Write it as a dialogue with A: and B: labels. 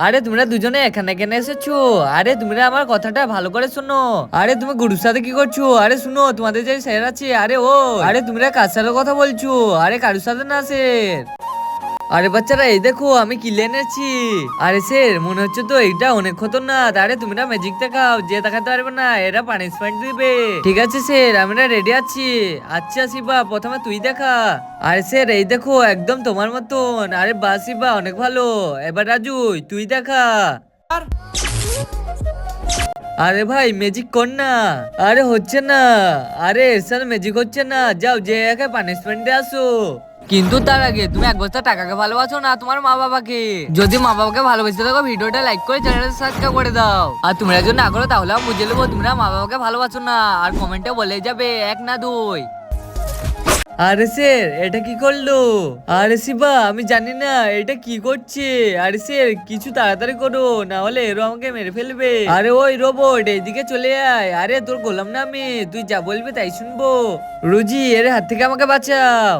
A: আরে তোমরা দুজনে এখানে কেন এসেছো? আরে তোমরা আমার কথাটা ভালো করে শোনো। আরে তুমি গুরুর সাথে কি করছো? আরে শুনো, তোমাদের যে স্যার আছে, আরে ও, আরে তোমরা কার সাথে কথা বলছো? আরে কারুর সাথে না স্যার। আরে বাচ্চারা এই দেখো আমি কিলে এনেছি। আরে স্যার মনে হচ্ছে তো এইটা অনেক খতরনাক। আরে তোমরা ম্যাজিক দেখাও, যে দেখাতে পারবে না এরা পানিশমেন্ট দিবে। ঠিক আছে স্যার, আমরা রেডি আছি। আচ্ছা শিবা, প্রথমে তুই দেখা। আরে স্যার এই দেখো একদম তোমার মতন। আরে বাহ শিবা, অনেক ভালো। এবার রাজু তুই দেখা। আরে ভাই ম্যাজিক কর না। আরে হচ্ছে না। আরে এর সাথে ম্যাজিক হচ্ছে না, যাও যে একে পানিশমেন্টে আসো। কিন্তু তার আগে তুমি এক বস্তা টাকাকে ভালোবাসো না তোমার মা বাবাকে? যদি মা বাবাকে ভালোবেসে থাকো ভিডিওটা লাইক করে চ্যানেলটা সাবস্ক্রাইব করে দাও। আর তোমরা যদি না করো তাহলে আমি বুঝে নেবো তোমরা মা বাবাকে ভালোবাসো না। আর কমেন্টে বলে যাবে 1 না 2। আরে স্যার এটা কি করলো? আরে শিবা আমি জানি না এটা কি করছে। আরে স্যার কিছু তাড়াতাড়ি করো, না হলে এরো আমাকে মেরে ফেলবে। আরে ওই রোবট এইদিকে চলে আয়। আরে তোর গোলাম না আমি, তুই যা বলবি তাই শুনবো। রুজি এর হাত থেকে আমাকে বাঁচাও।